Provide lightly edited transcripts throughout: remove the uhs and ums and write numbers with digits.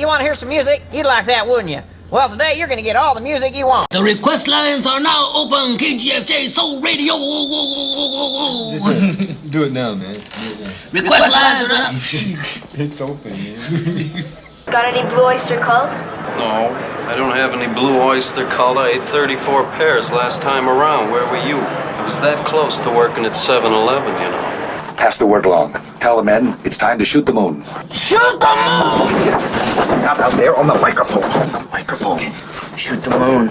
you want to hear some music? You'd like that, wouldn't you? Well, today you're going to get all the music you want. The request lines are now open. KGFJ Soul Radio. Do it now, man. Do it now. Request lines are up. It's open, man. Got any Blue Oyster Cult? No, I don't have any Blue Oyster Cult. I ate 34 pairs last time around. Where were you? I was that close to working at 7-Eleven, you know. Pass the word along. Tell the men it's time to shoot the moon. Shoot the moon! Not out there on the microphone. On the microphone. Shoot the moon.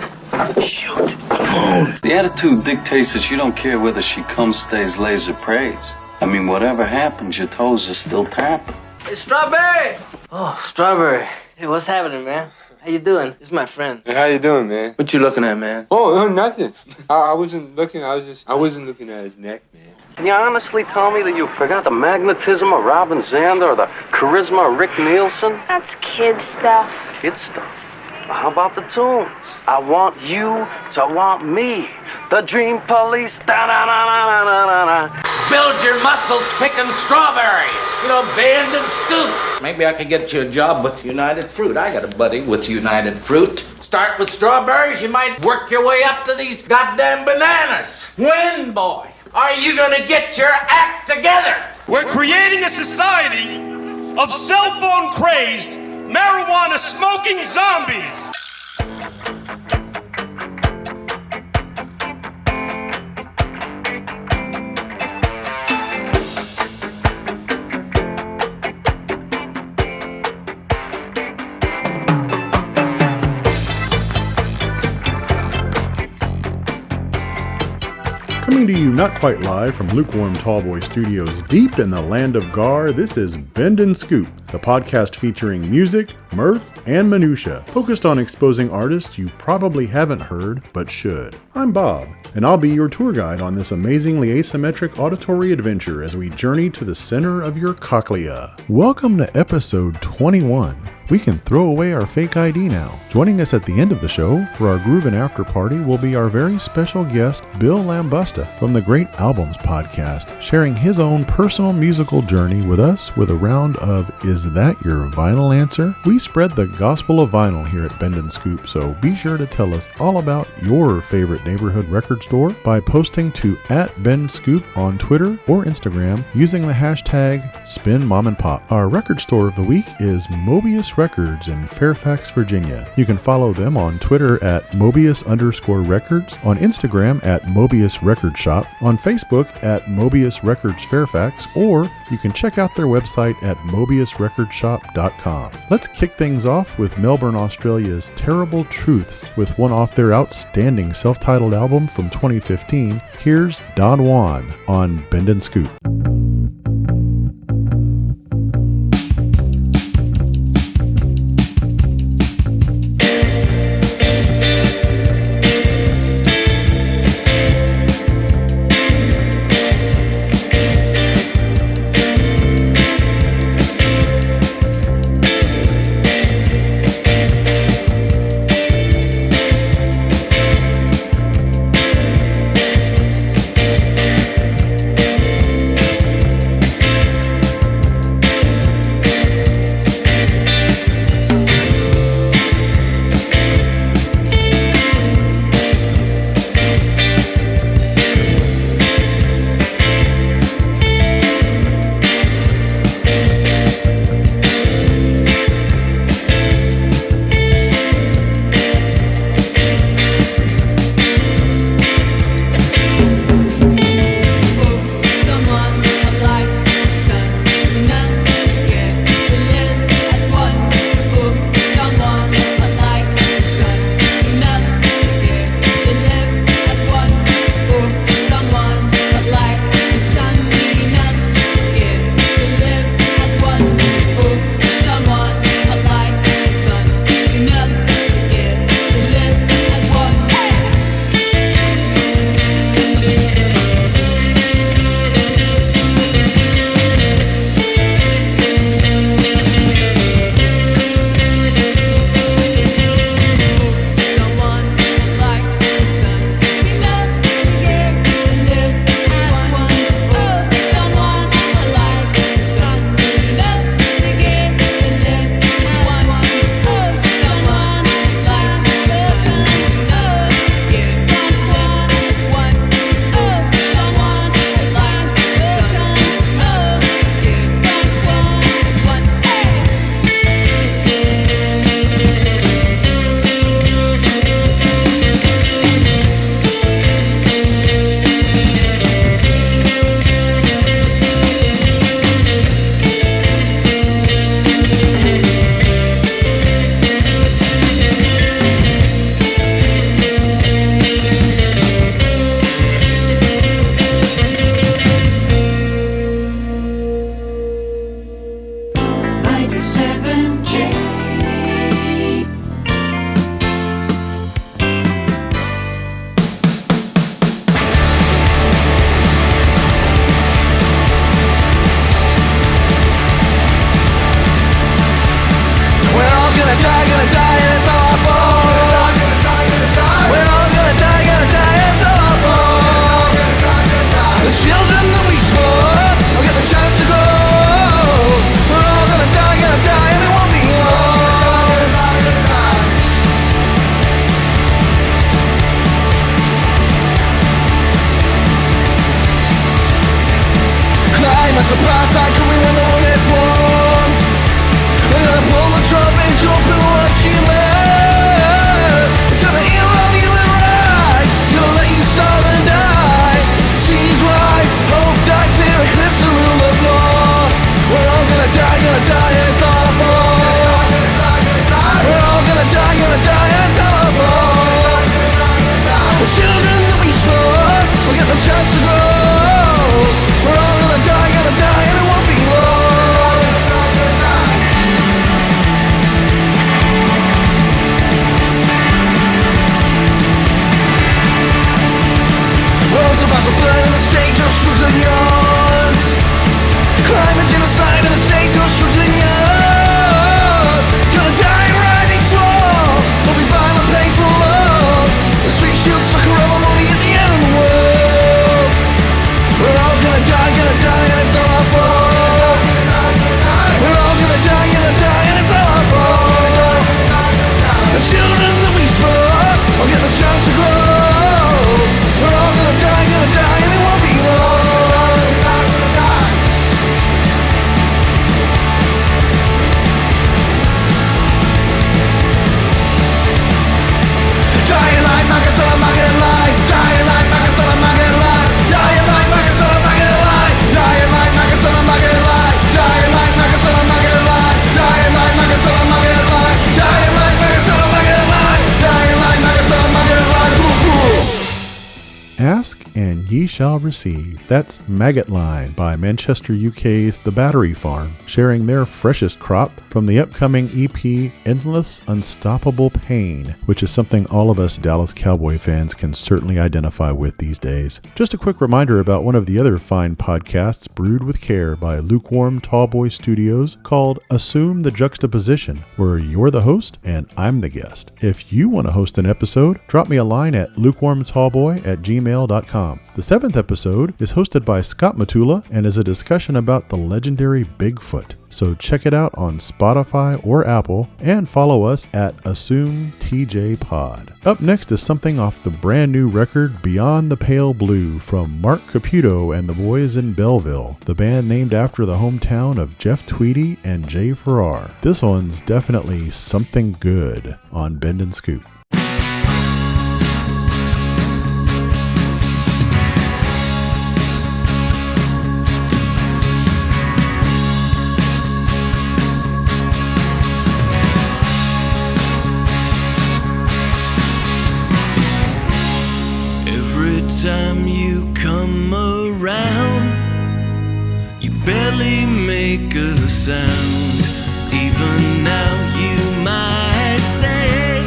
Shoot the moon. The attitude dictates that you don't care whether she comes, stays, lays, or prays. I mean, whatever happens, your toes are still tapping. Hey, Strawberry! Oh, Strawberry. Hey, what's happening, man? How you doing? This is my friend. Hey, how you doing, man? What you looking at, man? Oh, nothing. I wasn't looking. I wasn't looking at his neck, man. Can you honestly tell me that you forgot the magnetism of Robin Zander or the charisma of Rick Nielsen? That's kid stuff. Kid stuff. Well, how about the tunes? I want you to want me. The Dream Police. Da-da-da-da-da-da-da. Build your muscles picking strawberries. You know, Band and Scoop. Maybe I could get you a job with United Fruit. I got a buddy with United Fruit. Start with strawberries, you might work your way up to these goddamn bananas. When, boy, are you gonna get your act together? We're creating a society of cell phone crazed, marijuana smoking zombies. Coming to you not quite live from Lukewarm Tallboy Studios deep in the land of Gar, this is Bend and Scoop, the podcast featuring music, mirth, and minutia, focused on exposing artists you probably haven't heard, but should. I'm Bob, and I'll be your tour guide on this amazingly asymmetric auditory adventure as we journey to the center of your cochlea. Welcome to episode 21. We can throw away our fake ID now. Joining us at the end of the show for our Groovin' After Party will be our very special guest, Bill Lambusta from the Great Albums podcast, sharing his own personal musical journey with us with a round of Is That Your Vinyl Answer? We spread the gospel of vinyl here at Bend and Scoop, so be sure to tell us all about your favorite neighborhood record store by posting to @BendScoop on Twitter or Instagram using the hashtag SpinMomandPop. Our record store of the week is Mobius Records in Fairfax, Virginia. You can follow them on Twitter at Mobius_Records, on Instagram at Mobius Record Shop, on Facebook at Mobius Records Fairfax, or you can check out their website at mobiusrecordshop.com. Let's kick things off with Melbourne, Australia's Terrible Truths with one off their outstanding self-titled album from 2015. Here's Don Juan on Bend and Scoop. ye shall receive. That's Maggot Line by Manchester, UK's The Battery Farm, sharing their freshest crop from the upcoming EP Endless Unstoppable Pain, which is something all of us Dallas Cowboy fans can certainly identify with these days. Just a quick reminder about one of the other fine podcasts brewed with care by Lukewarm Tallboy Studios called Assume the Juxtaposition, where you're the host and I'm the guest. If you want to host an episode, drop me a line at lukewarmtallboy@gmail.com. The 7th episode is hosted by Scott Matula and is a discussion about the legendary Bigfoot. So check it out on Spotify or Apple and follow us at AssumeTJPod. Up next is something off the brand new record Beyond the Pale Blue from Mark Caputo and the Boys in Belleville, the band named after the hometown of Jeff Tweedy and Jay Farrar. This one's definitely something good on Bend and Scoop. Time you come around, you barely make a sound. Even now you might say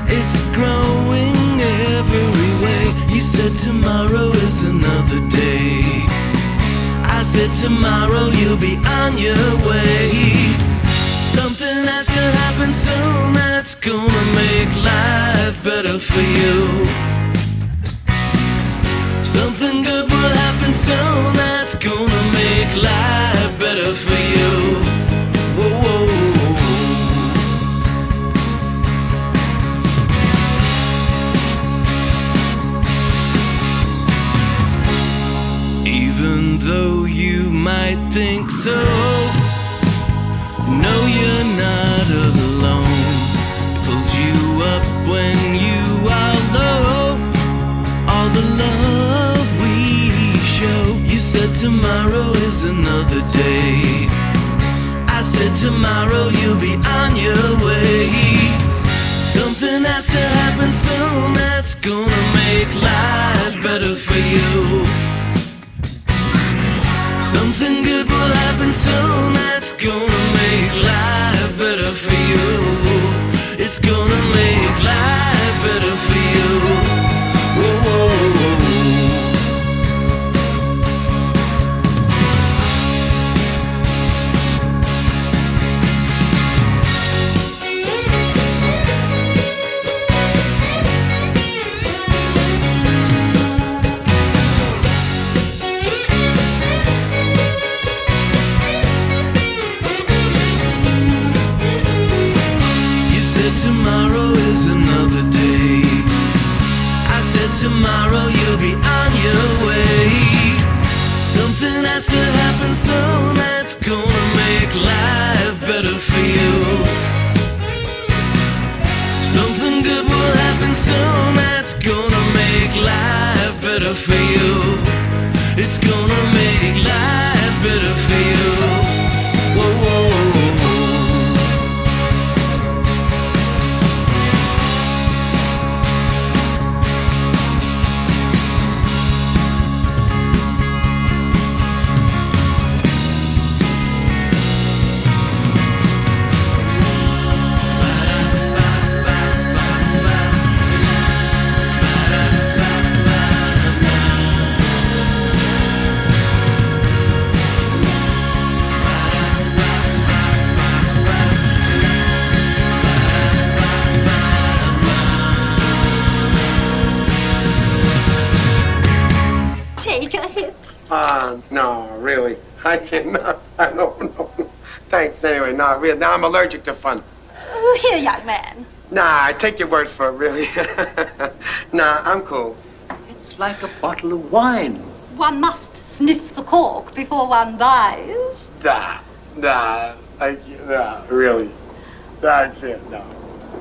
it's growing every way. You said tomorrow is another day. I said tomorrow you'll be on your way. Something has to happen soon that's gonna make life better for you. Something good will happen soon that's gonna make life better for you. Whoa, whoa, whoa. Even though you might think so, no, you're not alone. It pulls you up when you are low. All the love we show. You said tomorrow is another day. I said tomorrow you'll be on your way. Something has to happen soon that's gonna make life better for you. Something good will happen soon that's gonna make life better for you. It's gonna make life better for you. Whoa, whoa, whoa. You said tomorrow is another day. I said tomorrow you'll be on your way. Something has to happen soon that's gonna make life better for you. Something good will happen soon that's gonna make life better for you. It's gonna make life better for you. Whoa, whoa, whoa, whoa. Take a hit. No, really. I can't. No. Thanks anyway. No, really. Now I'm allergic to fun. Oh, here, young man. Nah, I take your word for it, really. Nah, I'm cool. It's like a bottle of wine. One must sniff the cork before one buys. Nah, really. I can't, no.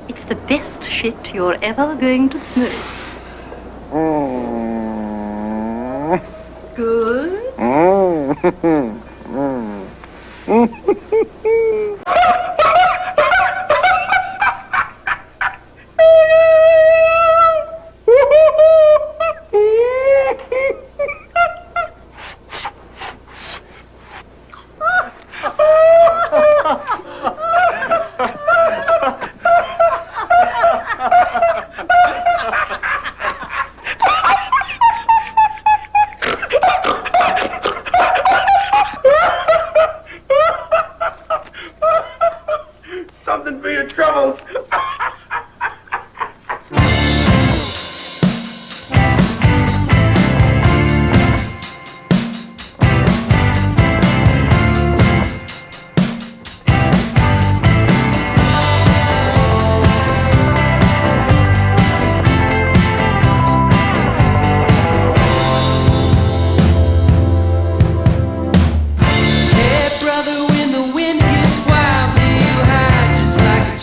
It's the best shit you're ever going to smoke. Good. for your troubles.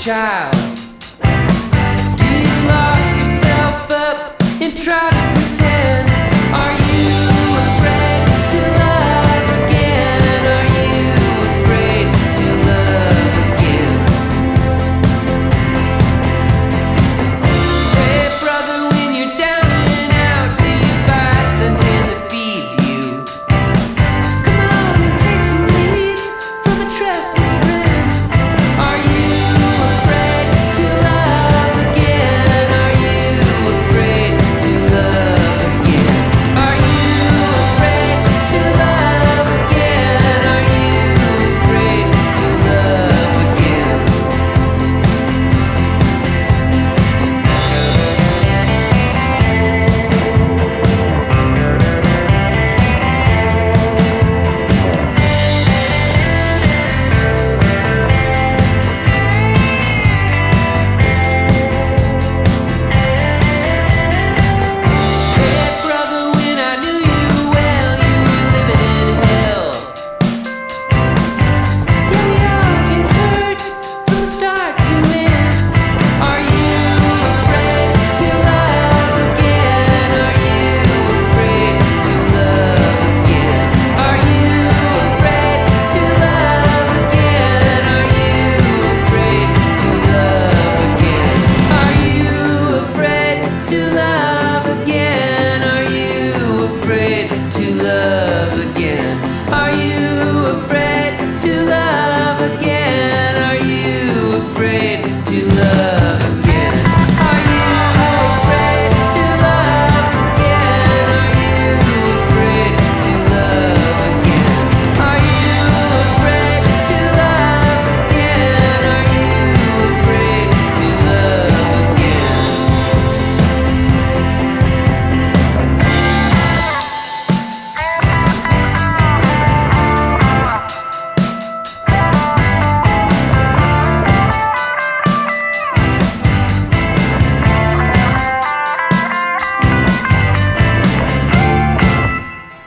Child, do you lock yourself up and try to pretend? Are you afraid to love again? Are you afraid to love again? Hey brother, when you're down and out, do you bite the hand that feeds you? Come on and take some leads from a trusted friend. Are you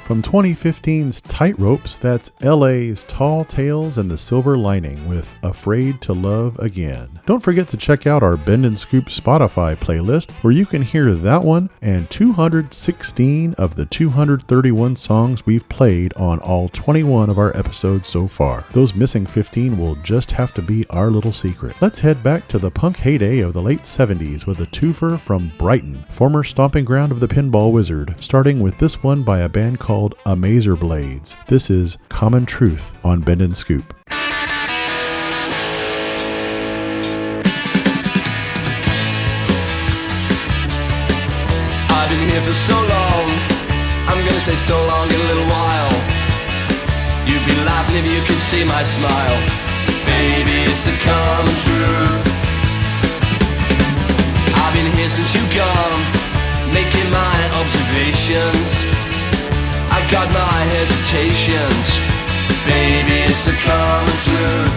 From 2015's Tightropes, that's LA's Tall Tales and the Silver Lining with Afraid to Love Again. Don't forget to check out our Bend and Scoop Spotify playlist where you can hear that one and 216 of the 231 songs we've played on all 21 of our episodes so far. Those missing 15 will just have to be our little secret. Let's head back to the punk heyday of the late 70s with a twofer from Brighton, former stomping ground of the Pinball Wizard, starting with this one by a band called Amazer Blades. This is Common Truth on Bend and Scoop. I've been here for so long, I'm gonna say so long in a little while. You'd be laughing if you could see my smile. Baby, it's the common truth. I've been here since you gone, making my observations. I got my hesitations. Baby, it's the common truth.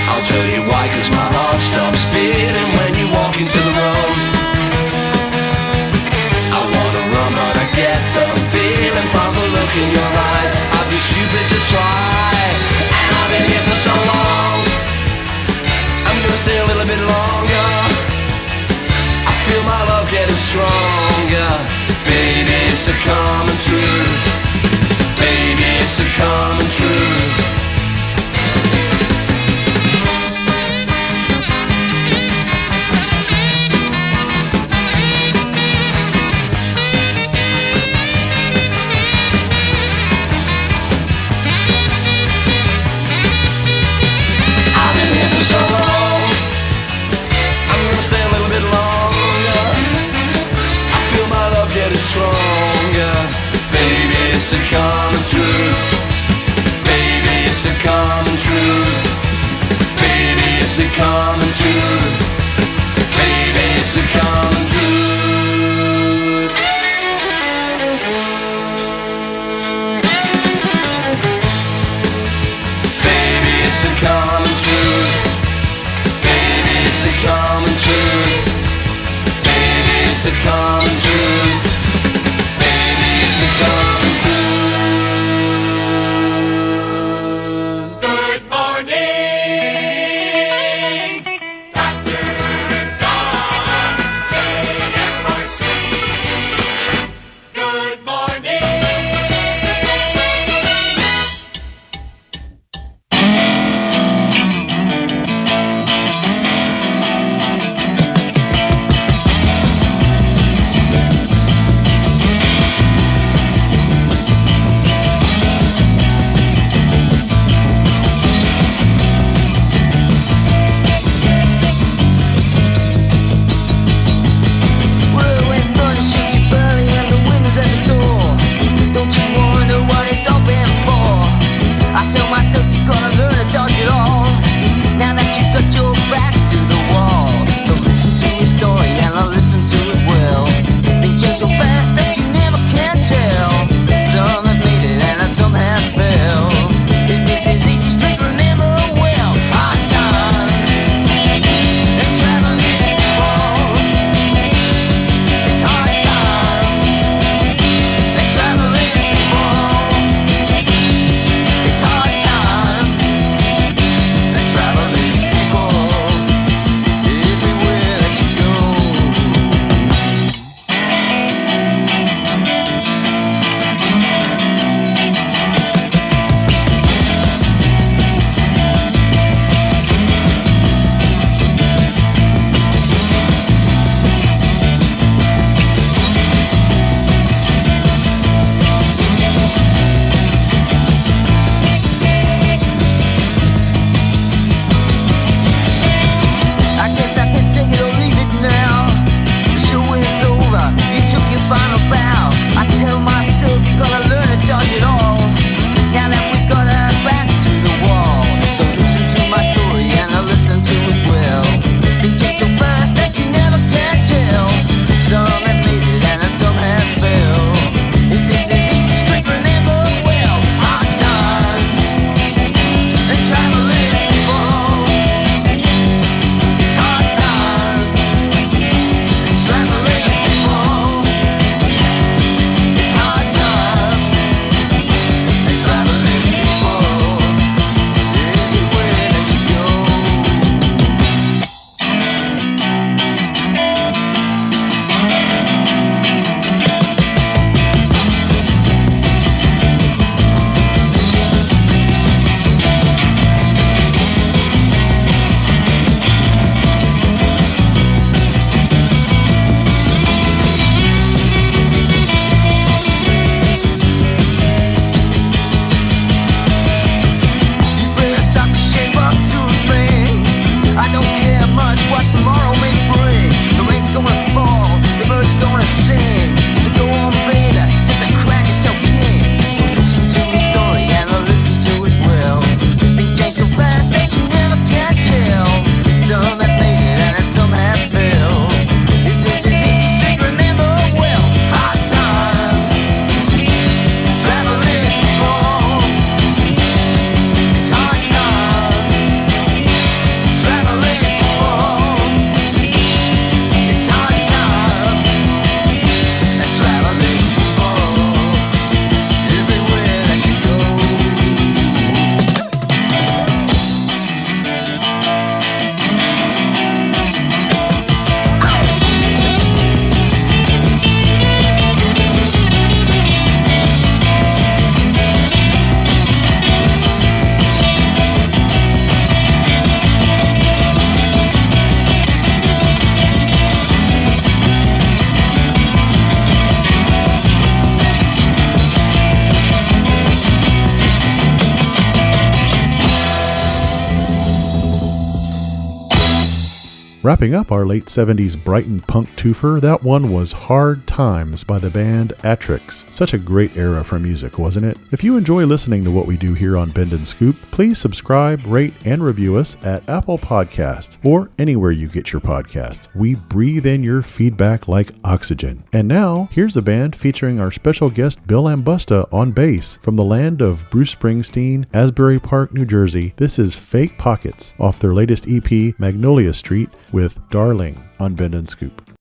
I'll tell you why, cause my heart stops beating when you walk into the room. I wanna run, but I get the feeling from the look in your eyes. I'd be stupid to try, and I've been here for so long. I'm gonna stay a little bit longer. I feel my love getting stronger. Baby, it's the common truth. Baby, it's the common truth. I've been here for so long, I'm gonna stay a little bit longer. it coming true? Baby, is it coming true? Baby, is it coming true? Baby, is it coming true? Baby, is it coming true? Baby, is it coming true? Good morning, Dr. Don, KFRC. Good morning. Wrapping up our late 70s Brighton punk twofer, that one was Hard Times by the band Atrix. Such a great era for music, wasn't it? If you enjoy listening to what we do here on Bend and Scoop, please subscribe, rate, and review us at Apple Podcasts or anywhere you get your podcast. We breathe in your feedback like oxygen. And now, here's a band featuring our special guest Bill Lambusta on bass from the land of Bruce Springsteen, Asbury Park, New Jersey. This is Fake Pockets off their latest EP, Magnolia Street, with Darling on Bend and Scoop.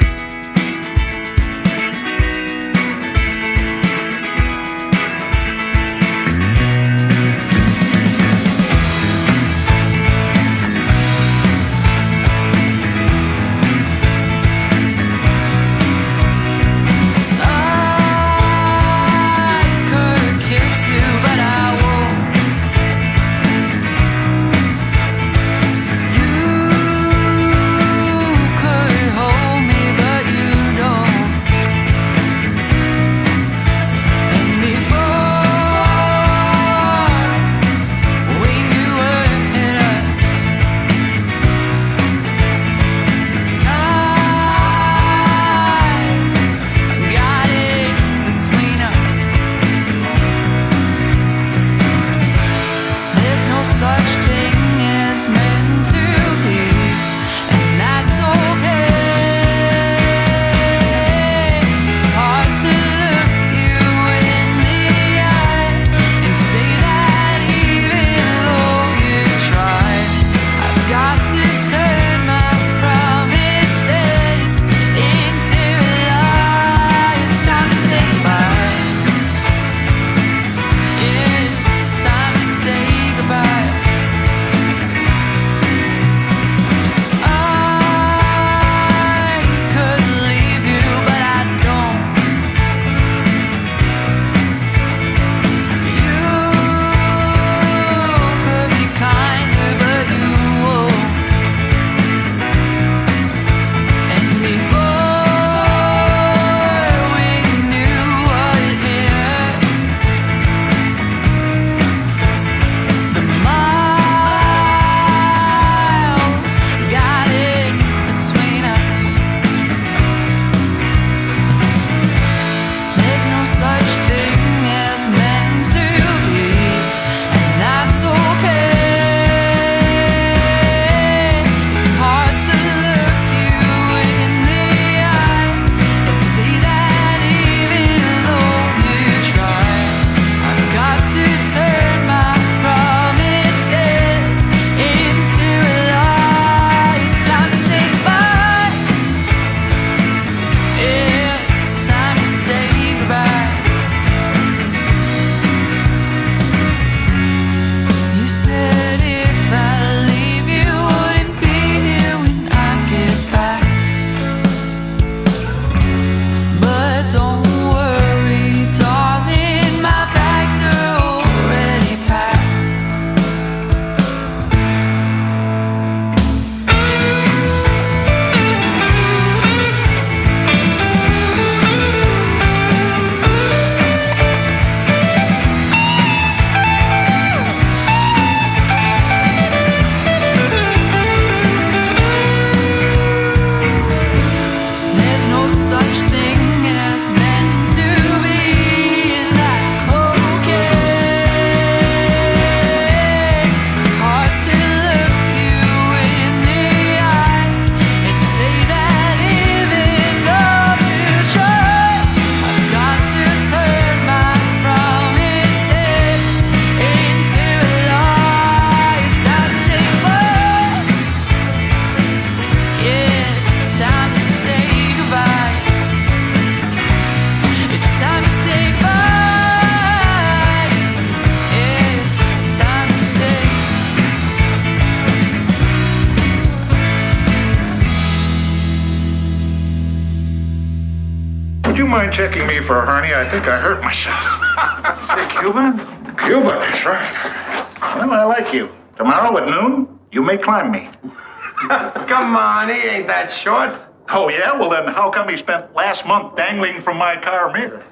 Would you mind checking me for a hernia? I think I hurt myself. Say Cuban? Cuban, that's right. Well, I like you. Tomorrow at noon, you may climb me. Come on, he ain't that short. Oh, yeah? Well, then how come he spent last month dangling from my car mirror?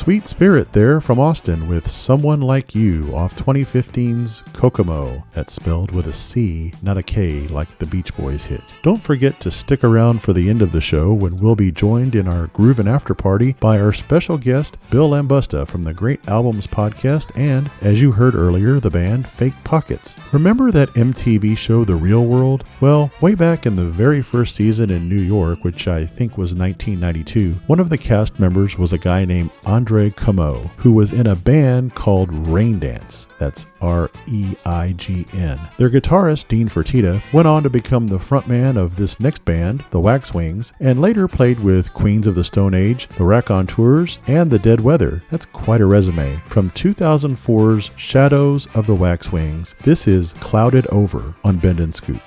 Sweet Spirit there from Austin with Someone Like You off 2015's Kokomo. That's spelled with a C, not a K like the Beach Boys hit. Don't forget to stick around for the end of the show when we'll be joined in our Groovin' After Party by our special guest, Bill Lambusta from the Great Albums podcast and, as you heard earlier, the band Fake Pockets. Remember that MTV show The Real World? Well, way back in the very first season in New York, which I think was 1992, one of the cast members was a guy named Andre Como, who was in a band called Rain Dance. That's R-E-I-G-N. Their guitarist, Dean Fertitta, went on to become the frontman of this next band, the Waxwings, and later played with Queens of the Stone Age, the Raconteurs, and the Dead Weather. That's quite a resume. From 2004's Shadows of the Waxwings, this is Clouded Over on Bend and Scoop.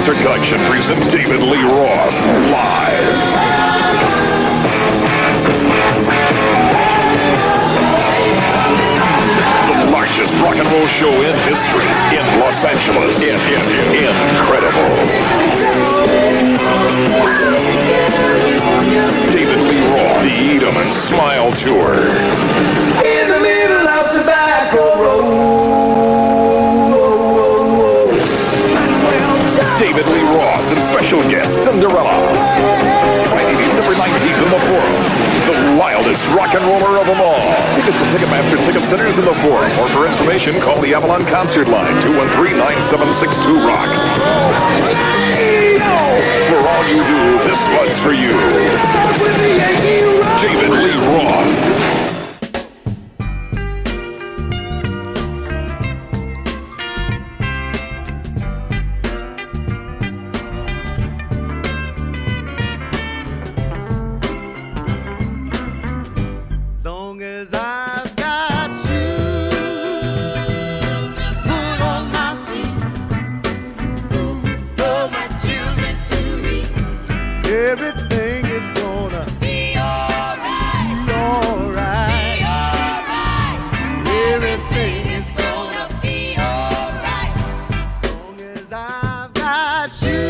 Production presents David Lee Roth live. The largest rock and roll show in history in Los Angeles. Incredible. David Lee Roth, the Eat 'em and Smile Tour. In the middle of Tobacco Road. David Lee Roth and special guest Cinderella. Friday, December 19th in the Forum. The wildest rock and roller of them all. Tickets to Ticketmaster Ticket Centers in the Forum. Or for information, call the Avalon Concert Line, 213-9762-ROCK. For all you do, this one's for you. David Lee Roth. Everything is gonna be alright. Be alright. Be alright. Everything is gonna be alright. As long as I've got shoes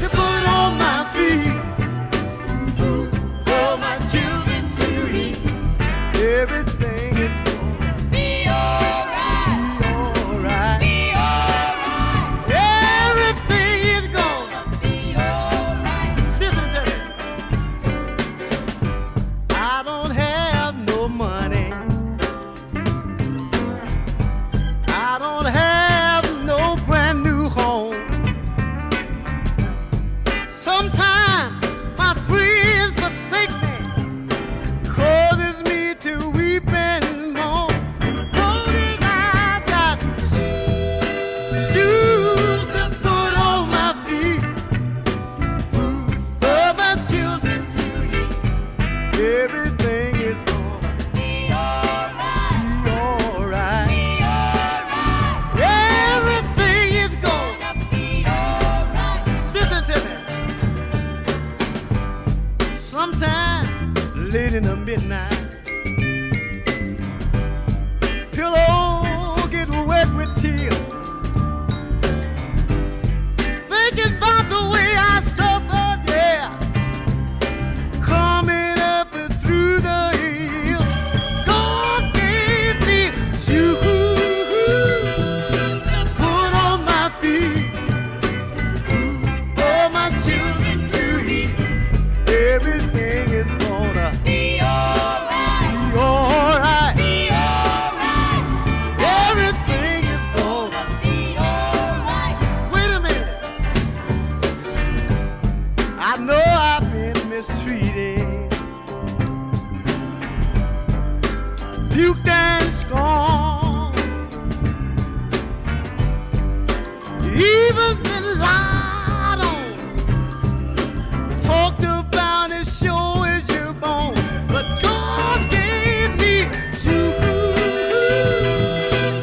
to put on my feet, food for my children to eat. Everything is gonna be alright. Be alright. Be alright. Everything is gonna be alright. Listen to me. I don't have no money. I don't have no brand new home. Sometimes my friends forsake me, causes me to weep and moan. Cause I got shoes to put on my feet, food for my children to eat. Everything is gonna be alright. Be alright. Be alright. Everything is gonna be alright. Listen to me. Sometime late in the midnight, pillow get wet with tears, thinking about the way I suffered, yeah, coming up through the hill. God gave me shoes to put on my feet, food for my children to eat. Everything is gonna be alright. Be alright. Be alright. Everything is gonna be alright. Wait a minute. I know I've been mistreated, puked and scorned, even been lied on, talked about as sure as you're born. But God gave me shoes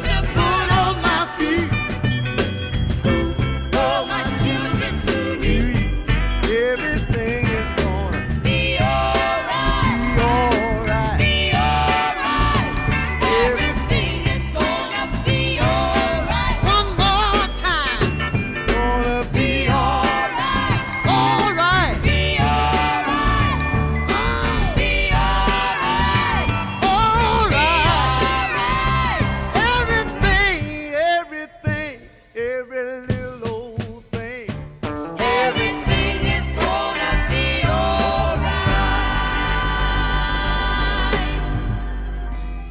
to put on my feet, food for my children to eat. Everything is gonna be alright. Be alright. Be alright. Everything is gonna be alright. One more time. Gonna be alright. Alright. Be alright. Oh. Be alright. Alright. Everything, every little old thing. Everything is gonna be alright.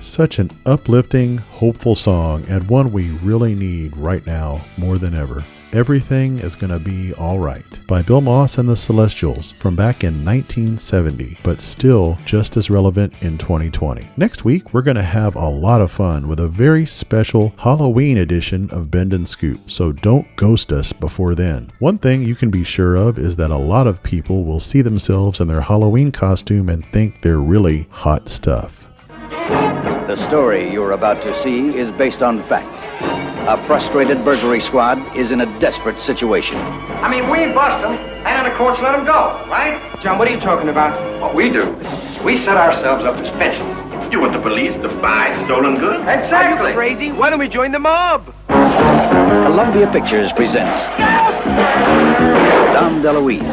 Such an uplifting, hopeful song, and one we really need right now more than ever. Everything is Gonna Be Alright by Bill Moss and the Celestials from back in 1970, but still just as relevant in 2020. Next week, we're going to have a lot of fun with a very special Halloween edition of Bend and Scoop, so don't ghost us before then. One thing you can be sure of is that a lot of people will see themselves in their Halloween costume and think they're really hot stuff. The story you're about to see is based on fact. A frustrated burglary squad is in a desperate situation. I mean, we bust them, and the courts let them go, right? John, what are you talking about? What we do, we set ourselves up as fences. You want the police to buy stolen goods? Exactly. Are you crazy? Why don't we join the mob? Columbia Pictures presents Dom DeLuise,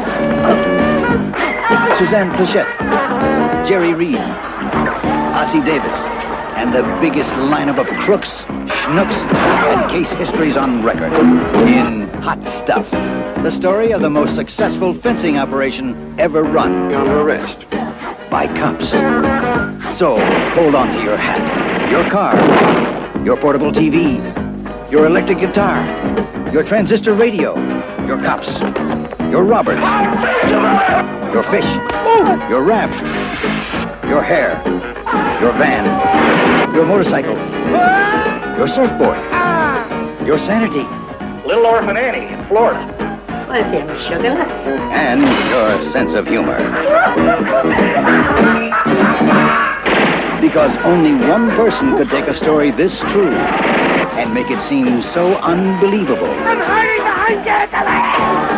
Suzanne Plachette, Jerry Reed, Ossie Davis, and the biggest lineup of crooks, schnooks, and case histories on record in Hot Stuff. The story of the most successful fencing operation ever run. You're under arrest. By cops. So, hold on to your hat, your car, your portable TV, your electric guitar, your transistor radio, your cops, your robbers, your fish, your raft, your hair, your van, your motorcycle, your surfboard, your sanity, Little Orphan Annie in Florida. What's in sugar? and your sense of humor. Because only one person could take a story this true and make it seem so unbelievable. I'm hiding behind gas.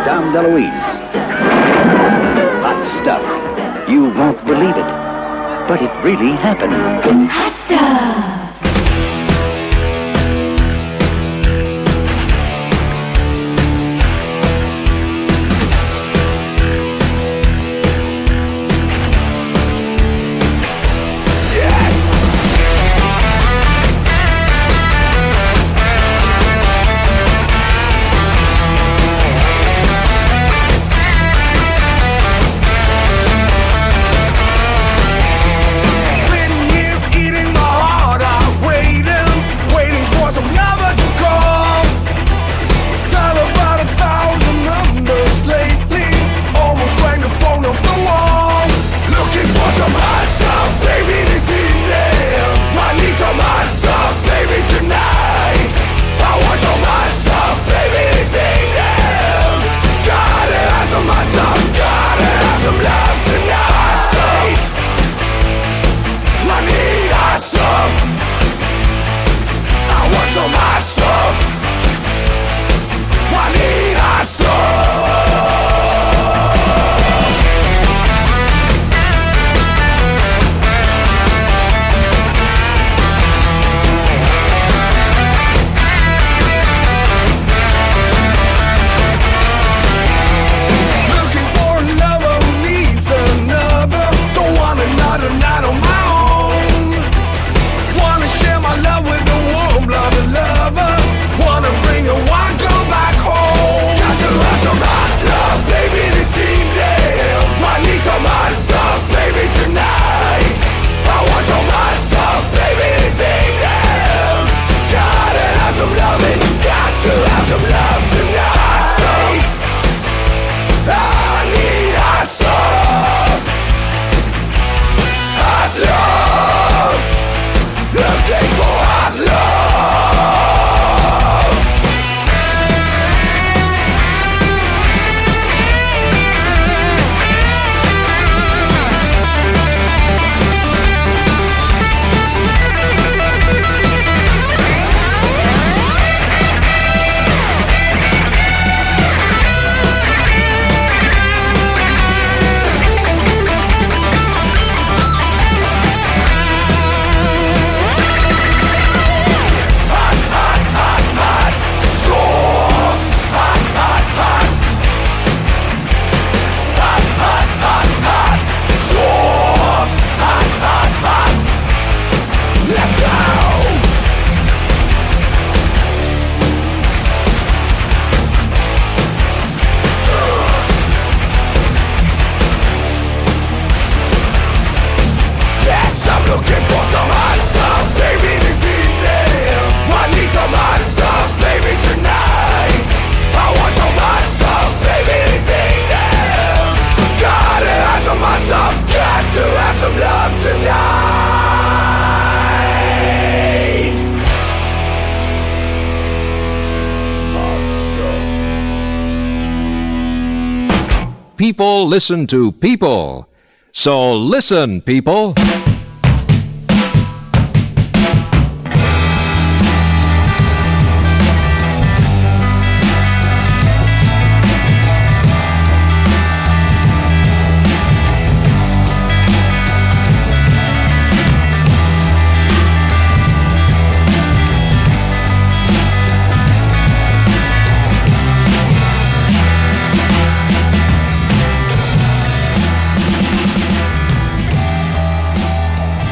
Dom DeLuise. Hot stuff. You won't believe it, but it really happened. Hot stuff. People listen to people. So listen, people.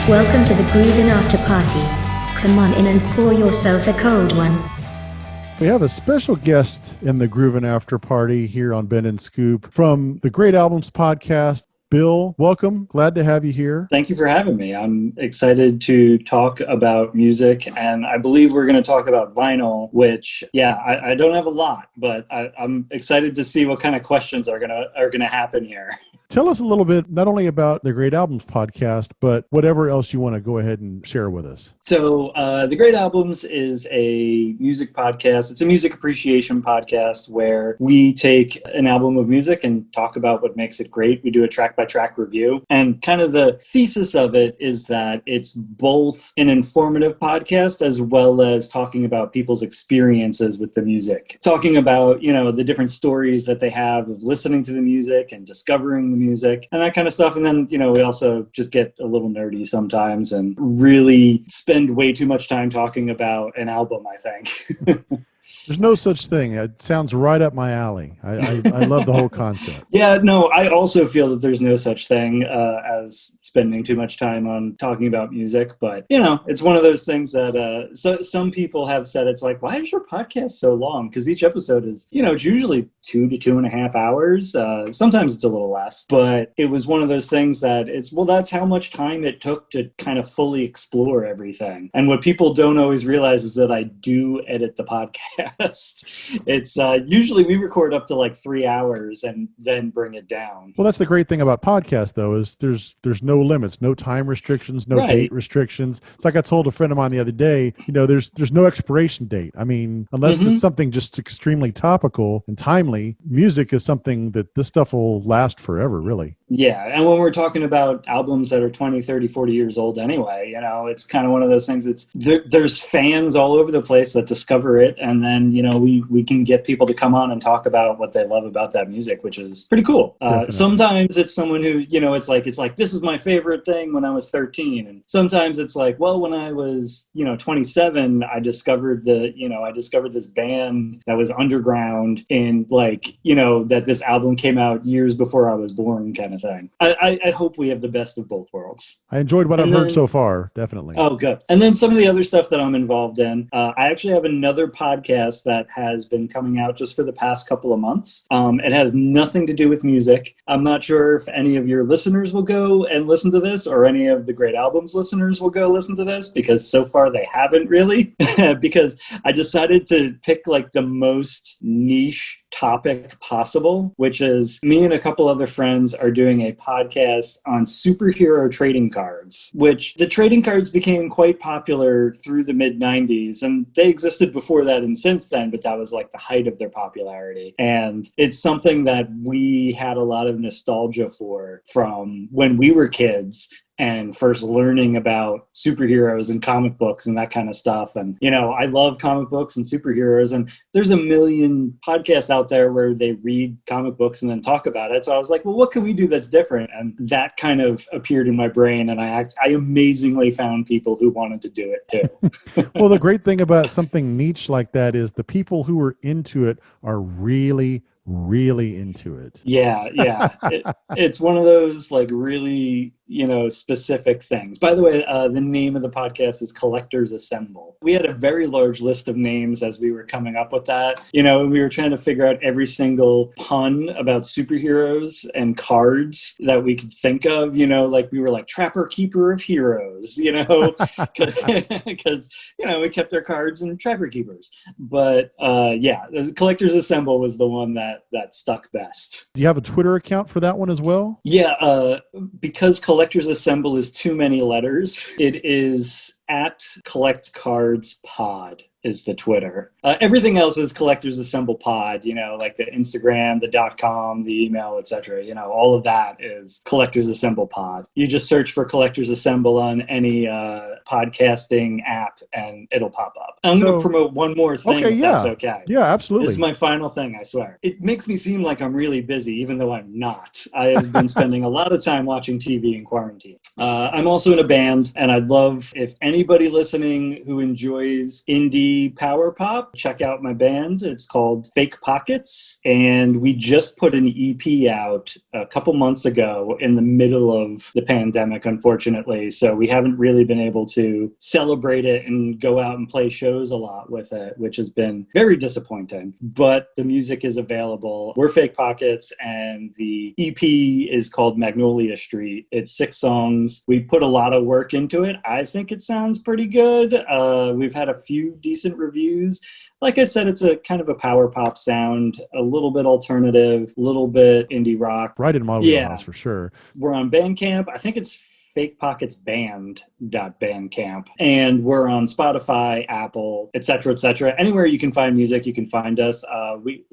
Welcome to the Groovin' After Party. Come on in and pour yourself a cold one. We have a special guest in the Groovin' After Party here on Bend and Scoop from the Great Albums Podcast. Bill, welcome. Glad to have you here. Thank you for having me. I'm excited to talk about music, and I believe we're going to talk about vinyl, which, I don't have a lot, but I'm excited to see what kind of questions are gonna happen here. Tell us a little bit, not only about the Great Albums podcast, but whatever else you want to go ahead and share with us. So The Great Albums is a music podcast. It's a music appreciation podcast where we take an album of music and talk about what makes it great. We do a track-by-track review. And kind of the thesis of it is that it's both an informative podcast as well as talking about people's experiences with the music. Talking about, the different stories that they have of listening to the music and discovering the music and that kind of stuff. And then, we also just get a little nerdy sometimes and really spend way too much time talking about an album, I think. There's no such thing. It sounds right up my alley. I love the whole concept. Yeah, no, I also feel that there's no such thing as spending too much time on talking about music. But, it's one of those things that some people have said, it's like, why is your podcast so long? Because each episode is, it's usually 2 to 2.5 hours. Sometimes it's a little less. But it was one of those things that that's how much time it took to kind of fully explore everything. And what people don't always realize is that I do edit the podcast. It's usually we record up to like 3 hours and then bring it down. Well, that's the great thing about podcasts, though, is there's no limits, no time restrictions, no date restrictions. It's like I told a friend of mine the other day, there's no expiration date. I mean, unless it's something just extremely topical and timely, music is something that this stuff will last forever, really. Yeah, and when we're talking about albums that are 20, 30, 40 years old anyway, it's kind of one of those things. There's fans all over the place that discover it, and then, we can get people to come on and talk about what they love about that music, which is pretty cool. Sometimes it's someone who, it's like, this is my favorite thing when I was 13. And sometimes it's like, well, when I was, 27, I discovered this band that was underground and that this album came out years before I was born kind of thing. I hope we have the best of both worlds. I enjoyed what I've heard so far, definitely. Oh, good. And then some of the other stuff that I'm involved in, I actually have another podcast that has been coming out just for the past couple of months. It has nothing to do with music. I'm not sure if any of your listeners will go and listen to this or any of the Great Albums listeners will go listen to this, because so far they haven't really, because I decided to pick the most niche topic possible, which is me and a couple other friends are doing a podcast on superhero trading cards, which the trading cards became quite popular through the mid-90s, and they existed before that and since then, but that was the height of their popularity. And it's something that we had a lot of nostalgia for from when we were kids and first learning about superheroes and comic books and that kind of stuff. And, I love comic books and superheroes, and there's a million podcasts out there where they read comic books and then talk about it. So I was like, well, what can we do that's different? And that kind of appeared in my brain, and I amazingly found people who wanted to do it too. Well, the great thing about something niche like that is the people who are into it are really into it. Yeah. It's one of those really, specific things. By the way, the name of the podcast is Collectors Assemble. We had a very large list of names as we were coming up with that. We were trying to figure out every single pun about superheroes and cards that we could think of, we were like Trapper Keeper of Heroes, because, we kept our cards and Trapper Keepers. But the Collectors Assemble was the one that stuck best. Do you have a Twitter account for that one as well? Yeah, because Collectors Assemble is too many letters, it is at Collect Cards Pod is the Twitter. Everything else is Collectors Assemble Pod, like the Instagram, the .com, the email, etc. All of that is Collectors Assemble Pod. You just search for Collectors Assemble on any podcasting app and it'll pop up. I'm going to promote one more thing, if that's okay. Yeah, absolutely. This is my final thing, I swear. It makes me seem like I'm really busy, even though I'm not. I have been spending a lot of time watching TV in quarantine. I'm also in a band, and I'd love if anybody listening who enjoys indie power pop, check out my band. It's called Fake Pockets, and we just put an EP out a couple months ago in the middle of the pandemic, unfortunately, so we haven't really been able to celebrate it and go out and play shows a lot with it, which has been very disappointing, but the music is available. We're Fake Pockets, and the EP is called Magnolia Street. It's 6 songs. We put a lot of work into it. I think it sounds pretty good. We've had a few decent decent reviews. Like I said, it's a kind of a power pop sound, a little bit alternative, a little bit indie rock. Right in my wheelhouse for sure. We're on Bandcamp. I think it's fakepocketsband.bandcamp, and we're on Spotify, Apple, etc., etc. Anywhere you can find music, you can find us. We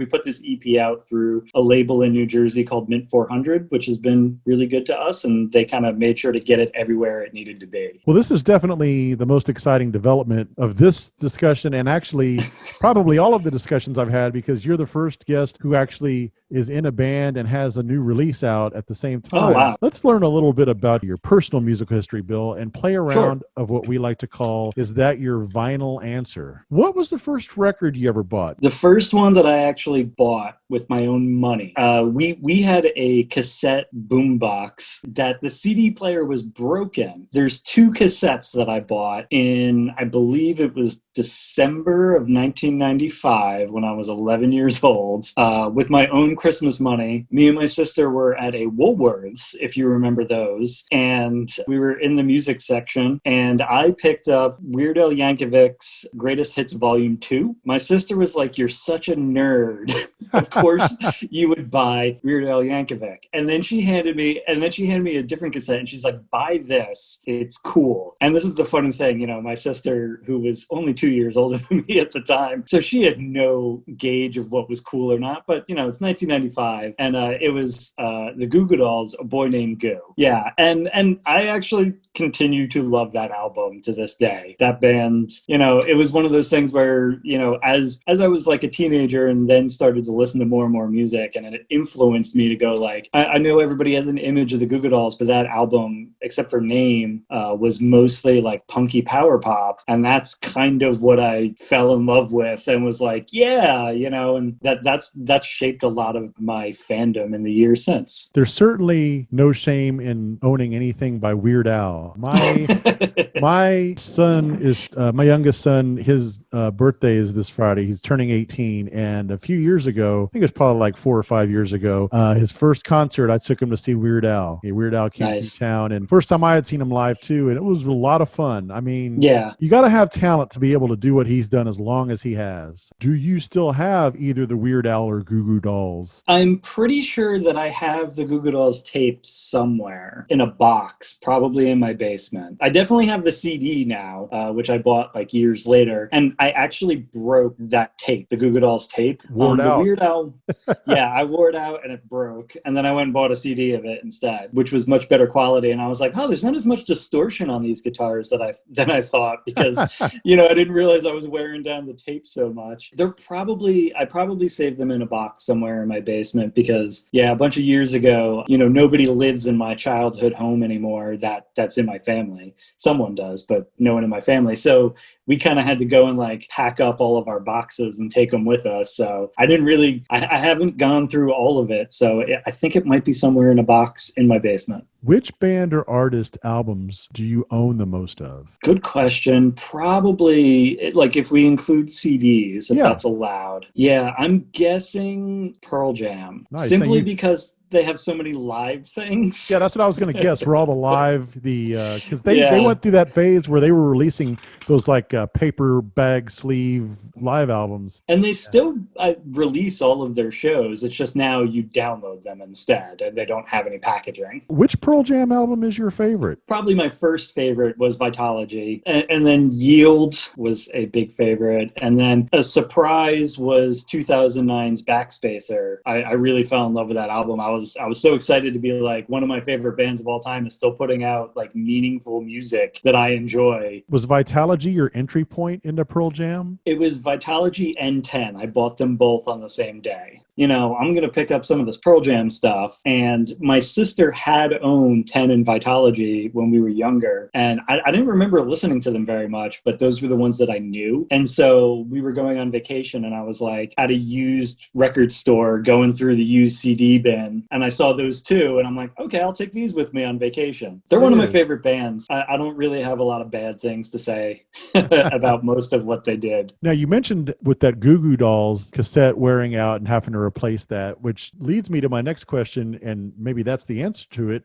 put this EP out through a label in New Jersey called Mint 400, which has been really good to us, and they kind of made sure to get it everywhere it needed to be. Well, this is definitely the most exciting development of this discussion, and actually probably all of the discussions I've had, because you're the first guest who actually is in a band and has a new release out at the same time. Oh, wow. Let's learn a little bit about your personal musical history, Bill, and play around of what we like to call, is that your vinyl answer? What was the first record you ever bought? The first one that I actually bought with my own money. We had a cassette boombox that the CD player was broken. There's 2 cassettes that I bought in, I believe it was December of 1995 when I was 11 years old, with my own Christmas money. Me and my sister were at a Woolworths, if you remember those, and we were in the music section, and I picked up Weird Al Yankovic's Greatest Hits Volume 2. My sister was like, "You're such a nerd." Of course you would buy Weird Al Yankovic. And then she handed me a different cassette, and she's like, "Buy this. It's cool." And this is the funny thing, you know, my sister, who was only 2 years older than me at the time, so she had no gauge of what was cool or not, but you know, it's 1995, and it was the Goo Goo Dolls, A Boy Named Goo. Yeah, and I actually continue to love that album to this day. That band, you know, it was one of those things where, you know, as I was like a teenager and then started to listen to more and more music, and it influenced me to go like, I know everybody has an image of the Goo Goo Dolls, but that album, except for name, was mostly like punky power pop, and that's kind of what I fell in love with and was like, yeah, you know, and that's shaped a lot of my fandom in the years since. There's certainly no shame in owning anything by Weird Al. My son is my youngest son. His birthday is this Friday. He's turning 18, and a few years ago, I think it was probably like 4 or 5 years ago, his first concert, I took him to see Weird Al. Weird Al came to town, and first time I had seen him live too, and it was a lot of fun. I mean, yeah, you got to have talent to be able to do what he's done as long as he has. Do you still have either the Weird Al or Goo Goo Dolls? I'm pretty sure that I have the Goo Goo Dolls tapes somewhere in a box, probably in my basement. I definitely have the CD now, which I bought like years later, and I actually broke that tape, the Goo Goo Dolls tape. Wore it out. The Weird Al, yeah, I wore it out and it broke, and then I went and bought a CD of it instead, which was much better quality. And I was like, oh, there's not as much distortion on these guitars than I thought, because you know, I didn't realize I was wearing down the tape so much. I probably saved them in a box somewhere in my basement, because yeah, a bunch of years ago, you know, nobody lives in my childhood home anymore that's in my family. Someone does, but no one in my family. So we kind of had to go and like pack up all of our boxes and take them with us. So I haven't gone through all of it. So I think it might be somewhere in a box in my basement. Which band or artist albums do you own the most of? Good question. Probably, like, if we include CDs, if that's allowed. Yeah, I'm guessing Pearl Jam. Nice. Simply because they have so many live things. Yeah, that's what I was going to guess. For all the live, because they went through that phase where they were releasing those like paper bag sleeve live albums, and they still release all of their shows. It's just now you download them instead, and they don't have any packaging. Which Pearl Jam album is your favorite? Probably my first favorite was Vitalogy, and then Yield was a big favorite, and then a surprise was 2009's Backspacer. I really fell in love with that album. I was so excited to be like, one of my favorite bands of all time is still putting out like meaningful music that I enjoy. Was Vitalogy your entry point into Pearl Jam? It was Vitalogy and 10. I bought them both on the same day. You know, I'm going to pick up some of this Pearl Jam stuff. And my sister had owned 10 and Vitalogy when we were younger. And I didn't remember listening to them very much, but those were the ones that I knew. And so we were going on vacation, and I was like at a used record store going through the used CD bin. and I saw those two, and I'm like, okay, I'll take these with me on vacation. They're one of my favorite bands. I don't really have a lot of bad things to say about most of what they did. Now, you mentioned with that Goo Goo Dolls cassette wearing out and having to replace that, which leads me to my next question, and maybe that's the answer to it.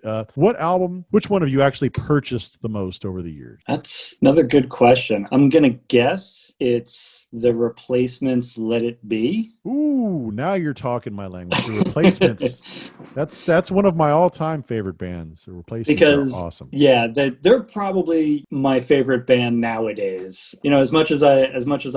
Which one of you actually purchased the most over the years? That's another good question. I'm going to guess it's The Replacements' Let It Be. Ooh, now you're talking my language. The Replacements. That's one of my all-time favorite bands. The Replacements are awesome. Yeah, they're probably my favorite band nowadays. You know, as much as I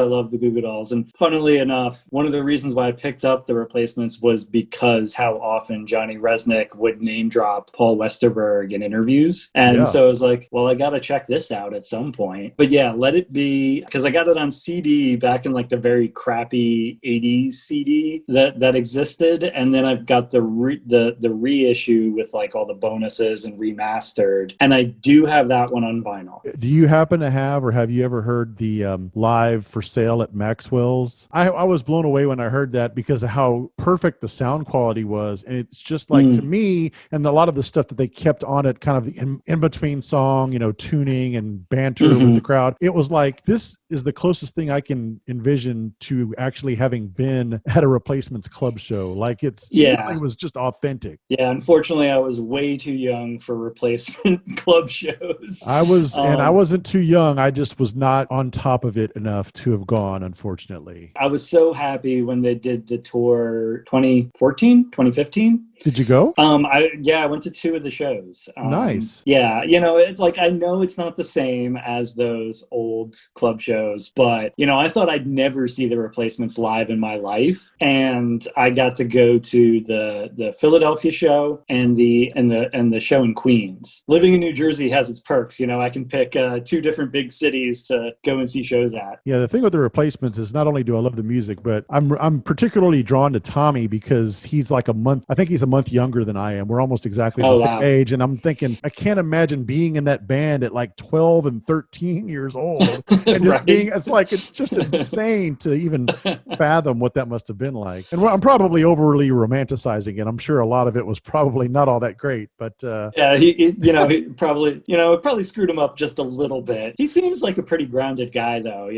love the Goo Goo Dolls, and funnily enough, one of the reasons why I picked up The Replacements was because how often Johnny Resnick would name drop Paul Westerberg in interviews, and so I was like, well, I got to check this out at some point. But yeah, Let It Be, because I got it on CD back in like the very crappy 80s CD that existed, and then I've got the reissue with like all the bonuses and remastered, and I do have that one on vinyl. Do you happen to have, or have you ever heard the live for sale at Maxwell's? I was blown away when I heard that because of how perfect the sound quality was, and it's just like to me, and a lot of the stuff that they kept on it, kind of the in between song, you know, tuning and banter with the crowd. It was like, this is the closest thing I can envision to actually having been at a Replacements club show. Like it was just authentic. Yeah, unfortunately, I was way too young for Replacement club shows. I was, and I wasn't too young. I just was not on top of it enough to have gone, unfortunately. I was so happy when they did the tour 2014, 2015. Did you go? I went to 2 of the shows. Nice. Yeah, you know, it's like, I know it's not the same as those old club shows, but you know, I thought I'd never see the Replacements live in my life, and I got to go to the Philadelphia show and the show in Queens. Living in New Jersey has its perks. You know, I can pick 2 different big cities to go and see shows at. Yeah, the thing with the Replacements is not only do I love the music, but I'm particularly drawn to Tommy because he's like a month month younger than I am. We're almost exactly the same age. And I'm thinking, I can't imagine being in that band at like 12 and 13 years old. And just it's just insane to even fathom what that must have been like. And I'm probably overly romanticizing it. I'm sure a lot of it was probably not all that great, but yeah, he probably, it probably screwed him up just a little bit. He seems like a pretty grounded guy though,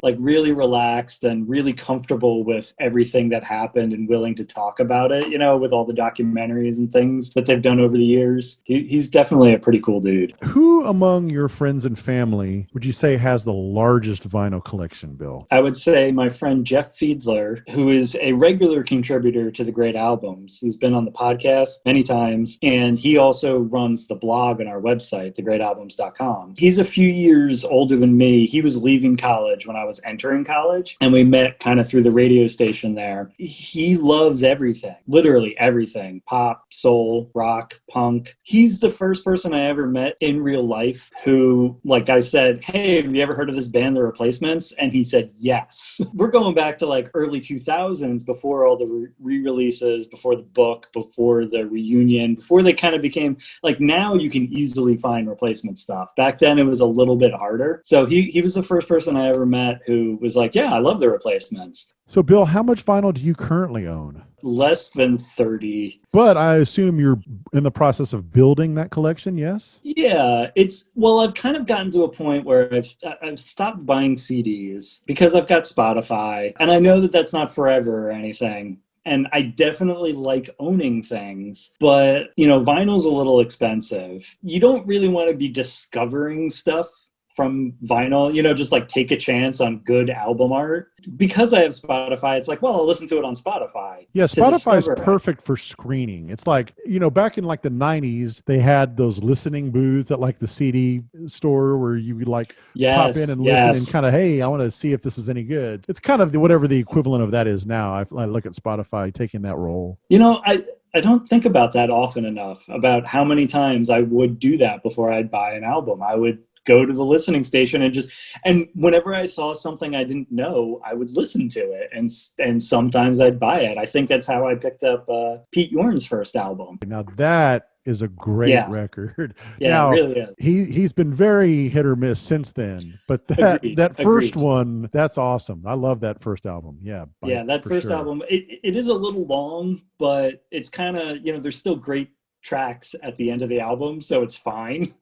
like really relaxed and really comfortable with everything that happened and willing to talk about it, with all the documentaries and things that they've done over the years. He's definitely a pretty cool dude. Who among your friends and family would you say has the largest vinyl collection, Bill? I would say my friend Jeff Fiedler, who is a regular contributor to the Great Albums. He's been on the podcast many times, and he also runs the blog on our website, thegreatalbums.com. He's a few years older than me. He was leaving college when I was entering college, and we met kind of through the radio station there. He loves everything, literally everything. Pop, soul, rock, punk. He's the first person I ever met in real life who, like I said, hey, have you ever heard of this band, The Replacements? And he said, yes. We're going back to like early 2000s, before all the re-releases, before the book, before the reunion, before they kind of became, like now you can easily find Replacement stuff. Back then it was a little bit harder. So he was the first person I ever met who was like, yeah, I love The Replacements. So Bill, how much vinyl do you currently own? Less than 30. But I assume you're in the process of building that collection, yes? Yeah, I've kind of gotten to a point where I've stopped buying CDs because I've got Spotify, and I know that that's not forever or anything. And I definitely like owning things, but, vinyl's a little expensive. You don't really want to be discovering stuff from vinyl, just like take a chance on good album art. Because I have Spotify, it's like, well, I'll listen to it on Spotify. Yeah, Spotify is perfect for screening. It's like, back in like the 90s, they had those listening booths at like the CD store where you would like pop in and listen and kind of, hey, I want to see if this is any good. It's kind of whatever the equivalent of that is now. I look at Spotify taking that role. I don't think about that often enough, about how many times I would do that before I'd buy an album. I would go to the listening station and whenever I saw something I didn't know, I would listen to it, and sometimes I'd buy it. I think that's how I picked up Pete Yorn's first album. Now that is a great record. Yeah, now, it really is. He's been very hit or miss since then, but that first one, that's awesome. I love that first album. Yeah. That first album, it is a little long, but it's kind of, there's still great tracks at the end of the album, so it's fine.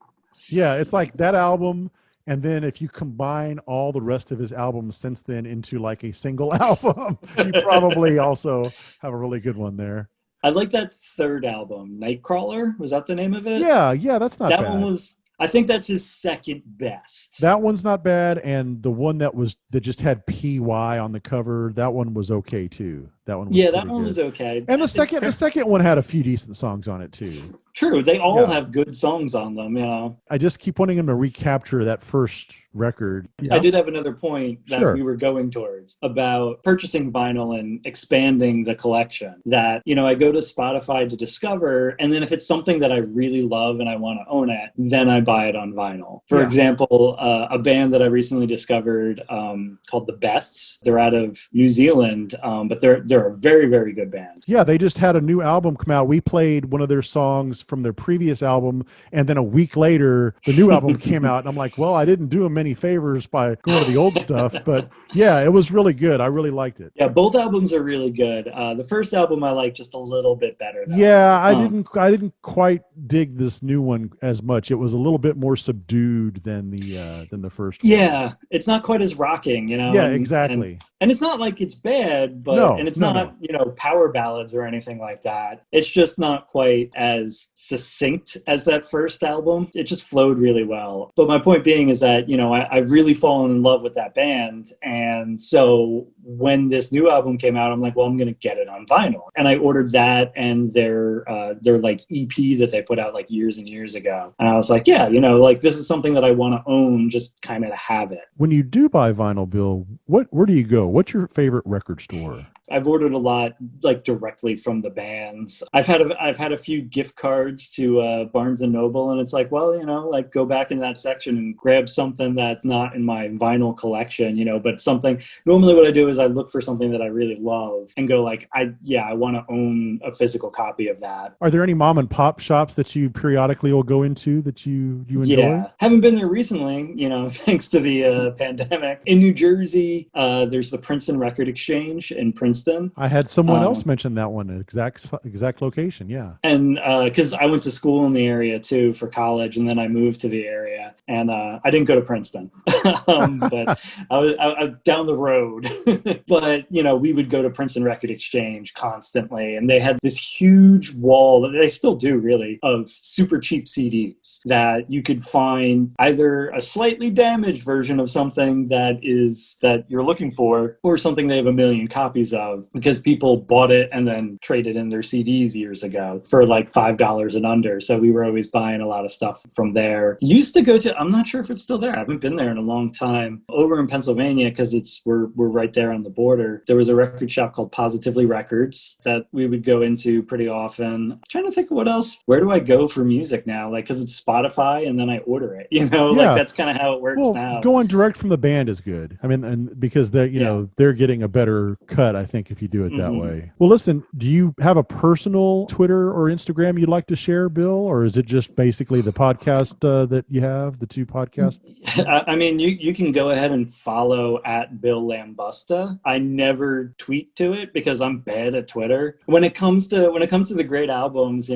Yeah, it's like that album, and then if you combine all the rest of his albums since then into like a single album, you probably also have a really good one there. I like that third album, Nightcrawler. Was that the name of it? Yeah, that's not bad. That one was, I think that's his second best. That one's not bad, and the one that just had PY on the cover, that one was okay too. That one was that one was okay. And the second one had a few decent songs on it too. True, they all have good songs on them, I just keep wanting him to recapture that first record. I did have another point that we were going towards about purchasing vinyl and expanding the collection. That, I go to Spotify to discover, and then if it's something that I really love and I want to own it, then I buy it on vinyl. For example, a band that I recently discovered called The Bests. They're out of New Zealand, but they're a very, very good band. Yeah, they just had a new album come out. We played one of their songs from their previous album, and then a week later, the new album came out, and I'm like, well, I didn't do them any favors by going to the old stuff, but yeah, it was really good. I really liked it. Yeah, both albums are really good. The first album I liked just a little bit better, though. Yeah, I didn't quite dig this new one as much. It was a little bit more subdued than the first one. Yeah, it's not quite as rocking, Yeah, exactly. And it's not like it's bad, but it's not power ballads or anything like that. It's just not quite as succinct as that first album. It just flowed really well. But my point being is that, I've really fallen in love with that band. And so when this new album came out, I'm like, well, I'm going to get it on vinyl. And I ordered that and their like EP that they put out like years and years ago. And I was like, yeah, this is something that I want to own, just kind of to have it. When you do buy vinyl, Bill, where do you go? What's your favorite record store? I've ordered a lot, like directly from the bands. I've had a few gift cards to Barnes and Noble, and it's like, well, like go back in that section and grab something that's not in my vinyl collection, but something. Normally, what I do is I look for something that I really love and go like, I want to own a physical copy of that. Are there any mom and pop shops that you periodically will go into that you enjoy? Yeah, haven't been there recently, thanks to the pandemic. In New Jersey, there's the Princeton Record Exchange in Princeton. I had someone else mention that one, exact location, yeah. And because I went to school in the area too for college, and then I moved to the area, and I didn't go to Princeton, but I was down the road. But we would go to Princeton Record Exchange constantly, and they had this huge wall that they still do really of super cheap CDs that you could find either a slightly damaged version of something that you're looking for, or something they have a million copies of, because people bought it and then traded in their CDs years ago for like $5 and under. So we were always buying a lot of stuff from there. Used to go to, I'm not sure if it's still there. I haven't been there in a long time. Over in Pennsylvania, because we're right there on the border, there was a record shop called Positively Records that we would go into pretty often. I'm trying to think of what else. Where do I go for music now? Like, because it's Spotify and then I order it, like that's kind of how it works now. Going direct from the band is good. I mean, and because they're getting a better cut, I think, if you do it that way. Well, listen, do you have a personal Twitter or Instagram you'd like to share, Bill, or is it just basically the podcast that you have, the two podcasts? I mean, you can go ahead and follow at Bill Lambusta. I never tweet to it because I'm bad at Twitter. When it comes to the great albums,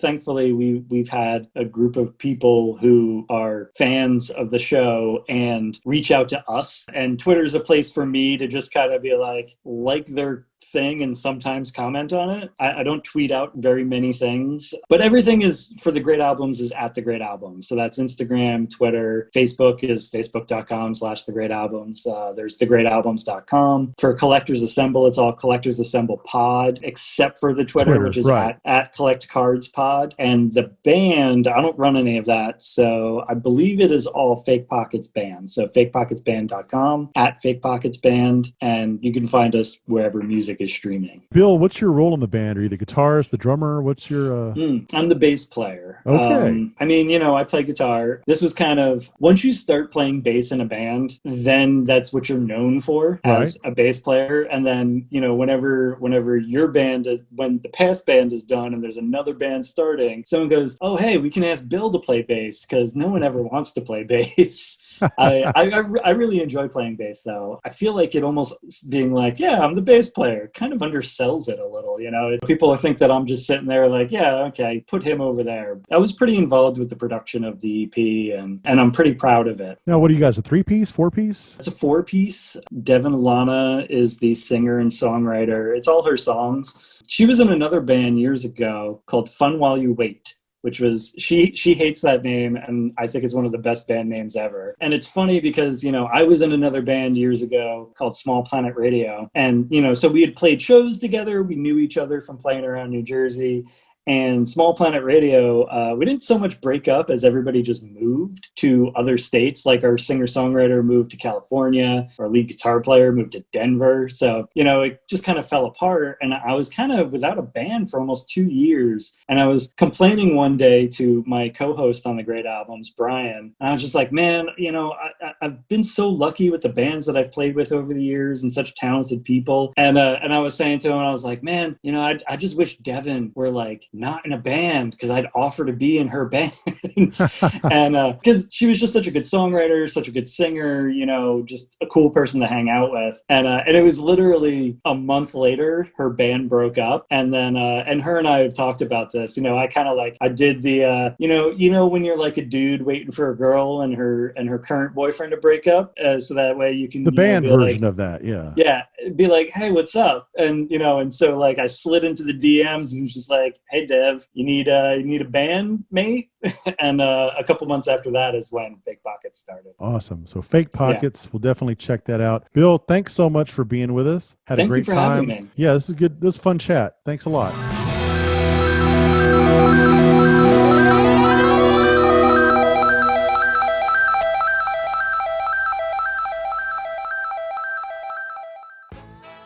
thankfully we've had a group of people who are fans of the show and reach out to us, and Twitter's a place for me to just kind of be like their thing and sometimes comment on it. I don't tweet out very many things, but everything is for the great albums is at the great albums. So that's Instagram, Twitter, Facebook is facebook.com/thegreatalbums. There's thegreatalbums.com. For Collectors Assemble, it's all Collectors Assemble Pod, except for the Twitter which is at Collect Cards Pod. And the band, I don't run any of that. So I believe it is all Fake Pockets Band. So fakepocketsband.com, at Fake Pockets Band, and you can find us wherever music music is streaming. Bill, what's your role in the band? Are you the guitarist, the drummer? What's your... I'm the bass player. Okay. I mean, you know, I play guitar. This was kind of, once you start playing bass in a band, then that's what you're known for as a bass player. And then, you know, whenever your band is, when the past band is done and there's another band starting, someone goes, oh, hey, we can ask Bill to play bass, because no one ever wants to play bass. I really enjoy playing bass, though. I feel like it almost being like, yeah, I'm the bass player, kind of undersells it a little, you know? People think that I'm just sitting there like, yeah, okay, put him over there. I was pretty involved with the production of the EP, and I'm pretty proud of it. Now, what are you guys, a 3-piece, 4-piece? It's a 4-piece. Devin Lana is the singer and songwriter. It's all her songs. She was in another band years ago called Fun While You Wait, which was, she hates that name, and I think it's one of the best band names ever. And it's funny because, you know, I was in another band years ago called Small Planet Radio. And, you know, so we had played shows together. We knew each other from playing around New Jersey. And Small Planet Radio, we didn't so much break up as everybody just moved to other states. Like our singer-songwriter moved to California, our lead guitar player moved to Denver. So, you know, it just kind of fell apart. And I was kind of without a band for almost 2 years. And I was complaining one day to my co-host on the Great Albums, Brian. And I was just like, man, you know, I've been so lucky with the bands that I've played with over the years and such talented people. And I was saying to him, I was like, man, you know, I just wish Devin were like, not in a band, because I'd offer to be in her band. And because she was just such a good songwriter, such a good singer, you know, just a cool person to hang out with. And it was literally a month later her band broke up, and then and her and I have talked about this. You know, I kind of like, I did the you know when you're like a dude waiting for a girl and her current boyfriend to break up, so that way you can, the band version like, of that, yeah, be like, hey, what's up? And you know, and so like I slid into the DMs and was just like, hey Dev, you need a band mate? And a couple months after that is when Fake Pockets started. Awesome. So Fake Pockets, we'll definitely check that out. Bill, thanks so much for being with us. Had a great time. Having me. Yeah, this is good. This was a fun chat. Thanks a lot.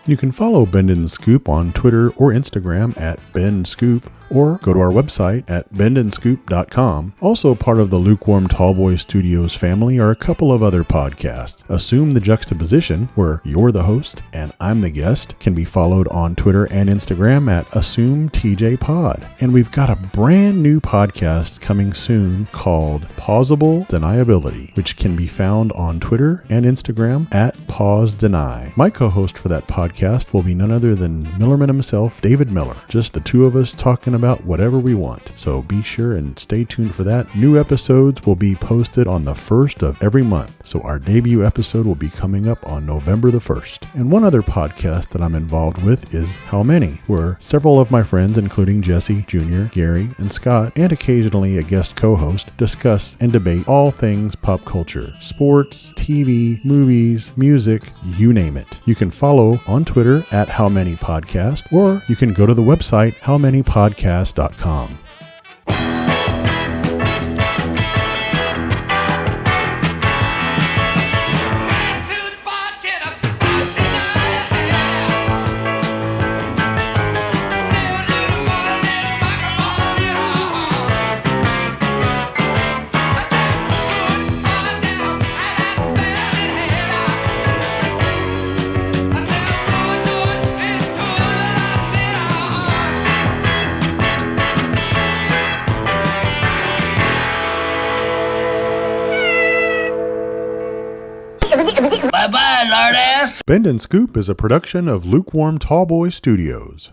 You can follow Bend and Scoop on Twitter or Instagram at BendScoop, or go to our website at bendandscoop.com. Also part of the Lukewarm Tallboy Studios family are a couple of other podcasts. Assume the Juxtaposition, where you're the host and I'm the guest, can be followed on Twitter and Instagram at AssumeTJPod. And we've got a brand new podcast coming soon called Plausible Deniability, which can be found on Twitter and Instagram at PauseDeny. My co-host for that podcast will be none other than Millerman himself, David Miller. Just the two of us talking about whatever we want. So be sure and stay tuned for that. New episodes will be posted on the 1st of every month. So our debut episode will be coming up on November the 1st. And one other podcast that I'm involved with is How Many, where several of my friends, including Jesse, Jr., Gary, and Scott, and occasionally a guest co-host, discuss and debate all things pop culture, sports, TV, movies, music, you name it. You can follow on Twitter at How Many Podcast, or you can go to the website howmanypodcast.com. Bye-bye, lard ass. Bend and Scoop is a production of Lukewarm Tallboy Studios.